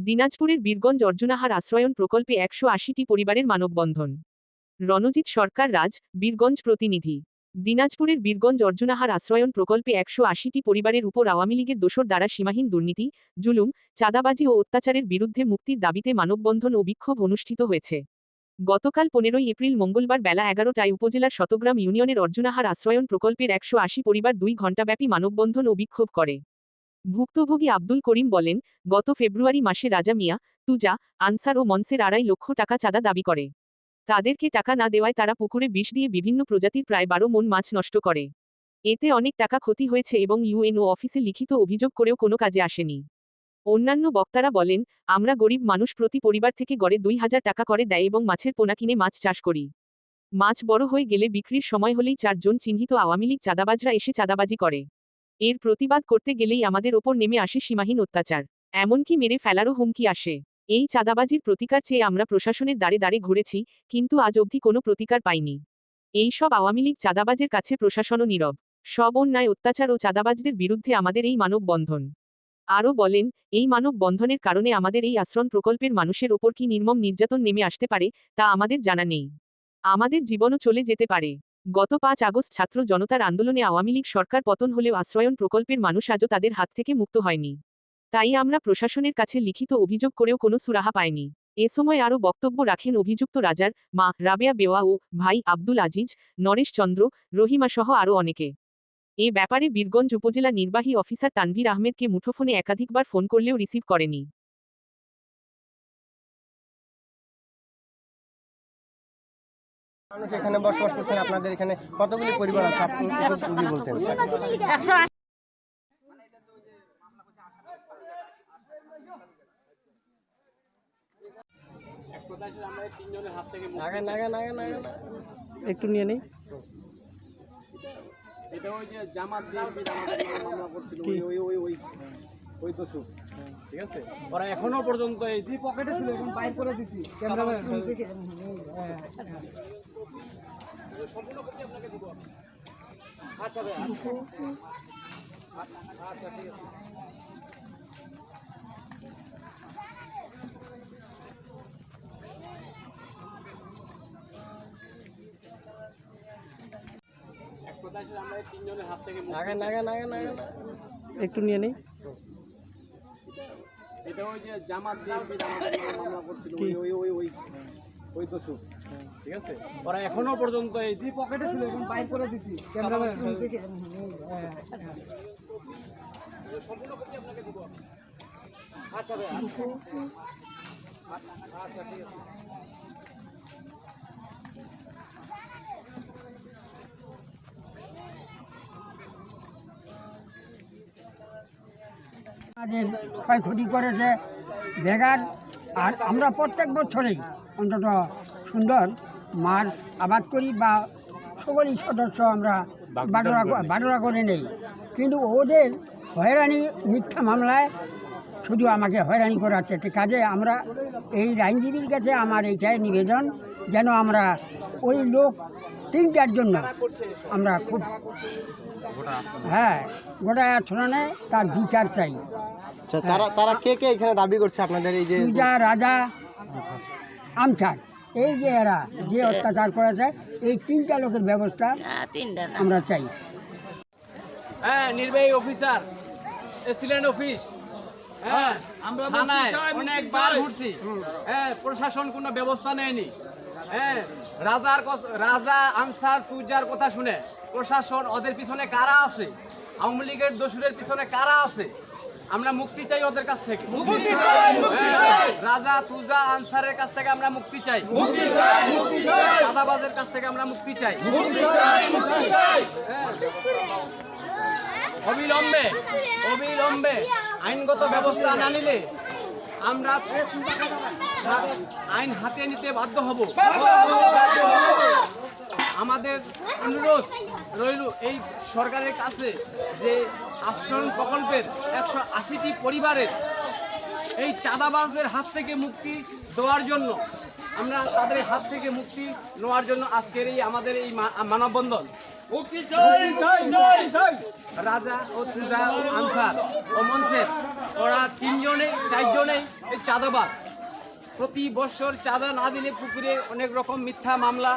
দিনাজপুরের বীরগঞ্জ অর্জুনাহার আশ্রয়ন প্রকল্পে ১৮০টি পরিবারের মানববন্ধন। রণজিৎ সরকার রাজ, বীরগঞ্জ প্রতিনিধি। দিনাজপুরের বীরগঞ্জ অর্জুনাহার আশ্রয়ন প্রকল্পে ১৮০টি পরিবারের উপর আওয়ামী লীগের দোসর দ্বারা সীমাহীন দুর্নীতি, জুলুম, চাঁদাবাজি ও অত্যাচারের বিরুদ্ধে মুক্তির দাবিতে মানববন্ধন ও বিক্ষোভ অনুষ্ঠিত হয়েছে। গতকাল ১৫ই এপ্রিল মঙ্গলবার বেলা ১১টায় উপজেলার শতগ্রাম ইউনিয়নের অর্জুনাহার আশ্রয়ন প্রকল্পের ১৮০ পরিবার ২ ঘণ্টাব্যাপী মানববন্ধন ও বিক্ষোভ করে। ভুক্তভোগী আব্দুল করিম বলেন, গত ফেব্রুয়ারি মাসে রাজা মিয়া, তুজা, আনসার ও মনসের ২.৫ লক্ষ টাকা চাঁদা দাবি করে। তাদেরকে টাকা না দেওয়ায় তারা পুকুরে বিষ দিয়ে বিভিন্ন প্রজাতির প্রায় ১২ মণ মাছ নষ্ট করে। এতে অনেক টাকা ক্ষতি হয়েছে এবং ইউএনও অফিসে লিখিত অভিযোগ করেও কোনো কাজে আসেনি। অন্যান্য বক্তারা বলেন, আমরা গরিব মানুষ প্রতি পরিবার থেকে গড়ে ২,০০০ টাকা করে দেয় এবং মাছের পোনা কিনে মাছ চাষ করি। মাছ বড় হয়ে গেলে বিক্রির সময় হলেই ৪ জন চিহ্নিত আওয়ামী লীগ চাঁদাবাজরা এসে চাঁদাবাজি করে। এর প্রতিবাদ করতে গেলেই আমাদের ওপর নেমে আসে সীমাহীন অত্যাচার, এমনকি মেরে ফেলারও হুমকি আসে। এই চাঁদাবাজির প্রতিকার চেয়ে আমরা প্রশাসনের দ্বারে দ্বারে ঘুরেছি, কিন্তু আজ অবধি কোনো প্রতিকার পাইনি। এই সব আওয়ামী লীগ চাঁদাবাজের কাছে প্রশাসনও নীরব। সব অন্যায় অত্যাচার ও চাঁদাবাজদের বিরুদ্ধে আমাদের এই মানববন্ধন। আরও বলেন, এই মানববন্ধনের কারণে আমাদের এই আশ্রম প্রকল্পের মানুষের ওপর কি নির্মম নির্যাতন নেমে আসতে পারে, তা আমাদের জানা নেই। আমাদের জীবনও চলে যেতে পারে। গত ৫ আগস্ট ছাত্র জনতার আন্দোলনে আওয়ামী লীগ সরকার পতন হলেও আশ্রয়ন প্রকল্পের মানুষ আজও তাদের হাত থেকে মুক্ত হয়নি। তাই আমরা প্রশাসনের কাছে লিখিত অভিযোগ করেও কোনো সুরাহা পাইনি। এ সময় আরও বক্তব্য রাখেন অভিযুক্ত রাজার মা রাবেয়া বেওয়া ও ভাই আব্দুল আজিজ, নরেশ চন্দ্র, রহিমা সহ আরও অনেকে। এ ব্যাপারে বীরগঞ্জ উপজেলা নির্বাহী অফিসার তানভীর আহমেদকে মুঠোফোনে একাধিকবার ফোন করলেও রিসিভ করেনি। মানুষ এখানে বসবাস করছেন, আপনাদের এখানে কতগুলি পরিবার আছে আপনি বলতেন? 180। একটু নিয়ে নেই। এটা ওই যে জামাত মামলা করছিল ওই দোষক, ঠিক আছে? ওরা এখনো পর্যন্ত এই যে পকেটে ছিল এখন বাইর করে দিছি। ক্যামেরাম্যান সম্পূর্ণ কপি আপনাকে দেব। আচ্ছা ভাই, আচ্ছা ঠিক আছে। আমরা তিনজনের হাত থেকে একটু নিয়ে নেই। এটা ওই যে জামাত মামলা করছিল ওই দোষক, ঠিক আছে? ওরা এখনো পর্যন্ত এই যে পকেটে ছিল এখন বাইর করে দিছি। ক্যামেরাম্যান সম্পূর্ণ কপি আপনাকে দেব। আচ্ছা ভাই, আচ্ছা ঠিক আছে। আমাদের ক্ষয়ক্ষতি করেছে ভেগার। আর আমরা প্রত্যেক বছরেই অন্তত সুন্দর মাছ আবাদ করি বা সকলেই সদস্য আমরা বাটোরা করে নেই, কিন্তু ওদের হয়রানি মিথ্যা মামলায় শুধু আমাকে হয়রানি করাচ্ছে। কাজে আমরা এই আইনজীবীর কাছে আমার এইটাই নিবেদন, যেন আমরা ওই লোক ৩-৪ জন্য আমরা খুব গোটা আচরণে তার বিচার চাই। তারা কে কে এখানে দাবি করছে আপনাদের? এই যে রাজা, আনসার, এই যে এরা যে অত্যাচার করেছে, এই 3টা লোকের ব্যবস্থা আমরা চাই। হ্যাঁ, নির্বাহী অফিসার, এসিলেন্ট অফিস, হ্যাঁ আমরা অনেকবার ঘুরছি। হ্যাঁ, প্রশাসন কোনো ব্যবস্থা নেয়নি। হ্যাঁ, রাজা আনসার তুজার কথা শুনে প্রশাসন ওদের পিছনে কারা আছে, আওয়ামী লীগের দোসরের পিছনে কারা আছে, আমরা মুক্তি চাই ওদের কাছ থেকে। রাজা তুজা আনসারের কাছ থেকে আমরা মুক্তি চাই। চাঁদাবাজের কাছ থেকে আমরা মুক্তি চাই। অবিলম্বে আইনগত ব্যবস্থা না নিলে আমরা আইন হাতে নিতে বাধ্য হব। আমাদের অনুরোধ রইল এই সরকারের কাছে যে আশ্রয়ণ প্রকল্পের ১৮০টি পরিবারের এই চাঁদাবাজের হাত থেকে মুক্তি দেওয়ার জন্য, আমরা তাদের হাত থেকে মুক্তি নেওয়ার জন্য আজকের এই আমাদের এই মানববন্ধন। রাজা ও তুজা ও আনসার ও মনসের ওরা 4জনেই এই চাঁদাবাজ। প্রতি বছর চাঁদা না দিলে পুকুরে অনেক রকম মিথ্যা মামলা